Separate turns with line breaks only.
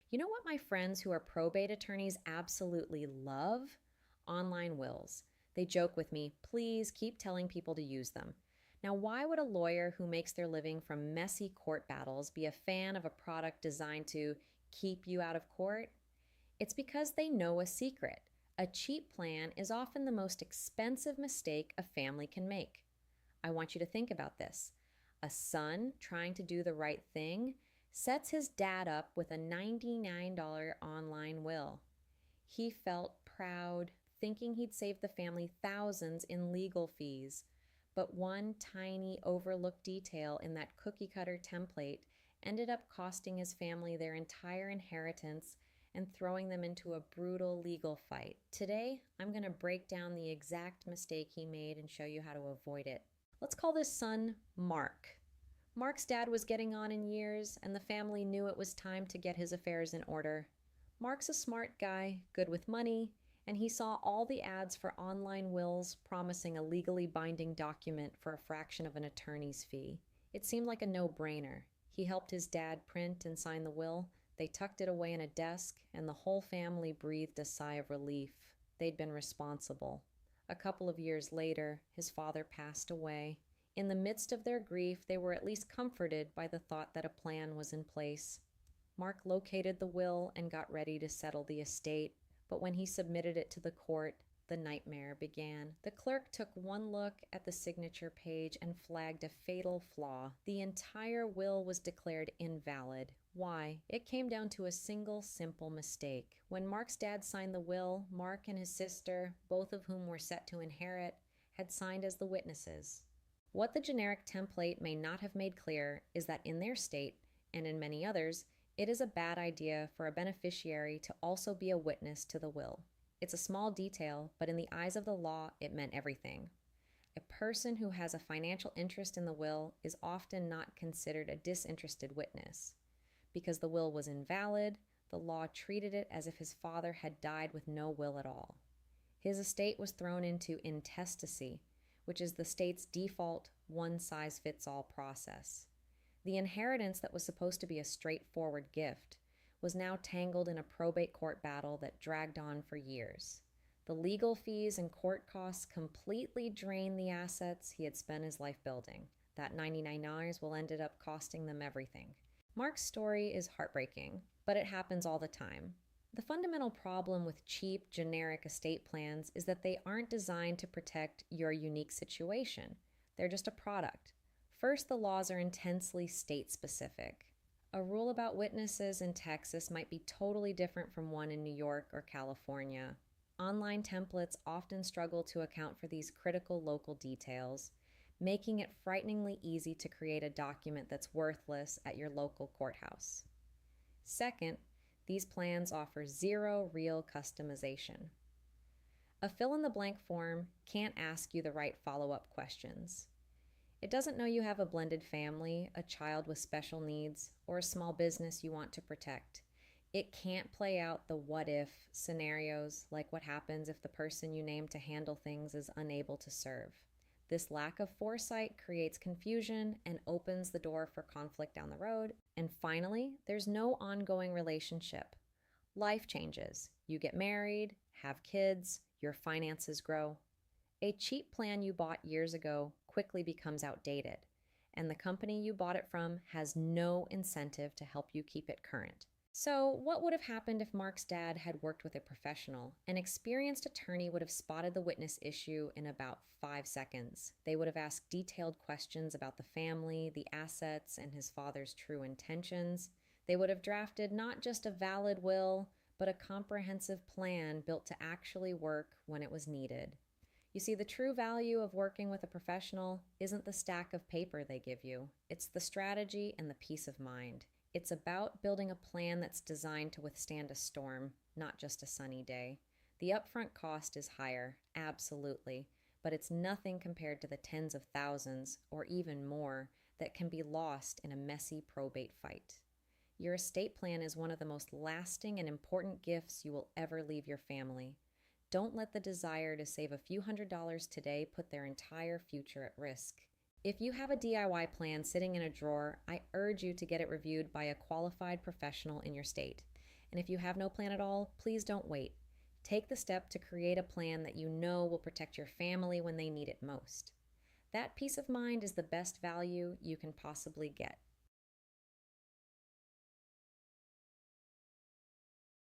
You know what my friends who are probate attorneys absolutely love? Online wills. They joke with me, please keep telling people to use them. Now, why would a lawyer who makes their living from messy court battles be a fan of a product designed to keep you out of court? It's because they know a secret. A cheap plan is often the most expensive mistake a family can make. I want you to think about this. A son trying to do the right thing sets his dad up with a $99 online will. He felt proud, thinking he'd save the family thousands in legal fees. But one tiny overlooked detail in that cookie cutter template ended up costing his family their entire inheritance and throwing them into a brutal legal fight. Today, I'm going to break down the exact mistake he made and show you how to avoid it. Let's call this son Mark. Mark's dad was getting on in years, and the family knew it was time to get his affairs in order. Mark's a smart guy, good with money, and he saw all the ads for online wills promising a legally binding document for a fraction of an attorney's fee. It seemed like a no-brainer. He helped his dad print and sign the will. They tucked it away in a desk, and the whole family breathed a sigh of relief. They'd been responsible. A couple of years later, his father passed away. In the midst of their grief, they were at least comforted by the thought that a plan was in place. Mark located the will and got ready to settle the estate, but when he submitted it to the court, the nightmare began. The clerk took one look at the signature page and flagged a fatal flaw. The entire will was declared invalid. Why? It came down to a single simple mistake. When Mark's dad signed the will, Mark and his sister, both of whom were set to inherit, had signed as the witnesses. What the generic template may not have made clear is that in their state, and in many others, it is a bad idea for a beneficiary to also be a witness to the will. It's a small detail, but in the eyes of the law, it meant everything. A person who has a financial interest in the will is often not considered a disinterested witness. Because the will was invalid, the law treated it as if his father had died with no will at all. His estate was thrown into intestacy, which is the state's default one-size-fits-all process. The inheritance that was supposed to be a straightforward gift was now tangled in a probate court battle that dragged on for years. The legal fees and court costs completely drained the assets he had spent his life building. That $99 will ended up costing them everything. Mark's story is heartbreaking, but it happens all the time. The fundamental problem with cheap, generic estate plans is that they aren't designed to protect your unique situation. They're just a product. First, the laws are intensely state-specific. A rule about witnesses in Texas might be totally different from one in New York or California. Online templates often struggle to account for these critical local details, making it frighteningly easy to create a document that's worthless at your local courthouse. Second, these plans offer zero real customization. A fill-in-the-blank form can't ask you the right follow-up questions. It doesn't know you have a blended family, a child with special needs, or a small business you want to protect. It can't play out the what-if scenarios, like what happens if the person you name to handle things is unable to serve. This lack of foresight creates confusion and opens the door for conflict down the road. And finally, there's no ongoing relationship. Life changes. You get married, have kids, your finances grow. A cheap plan you bought years ago quickly becomes outdated, and the company you bought it from has no incentive to help you keep it current. So, what would have happened if Mark's dad had worked with a professional? An experienced attorney would have spotted the witness issue in about 5 seconds. They would have asked detailed questions about the family, the assets, and his father's true intentions. They would have drafted not just a valid will, but a comprehensive plan built to actually work when it was needed. You see, the true value of working with a professional isn't the stack of paper they give you. It's the strategy and the peace of mind. It's about building a plan that's designed to withstand a storm, not just a sunny day. The upfront cost is higher, absolutely, but it's nothing compared to the tens of thousands, or even more, that can be lost in a messy probate fight. Your estate plan is one of the most lasting and important gifts you will ever leave your family. Don't let the desire to save a few $100s today put their entire future at risk. If you have a DIY plan sitting in a drawer, I urge you to get it reviewed by a qualified professional in your state. And if you have no plan at all, please don't wait. Take the step to create a plan that you know will protect your family when they need it most. That peace of mind is the best value you can possibly get.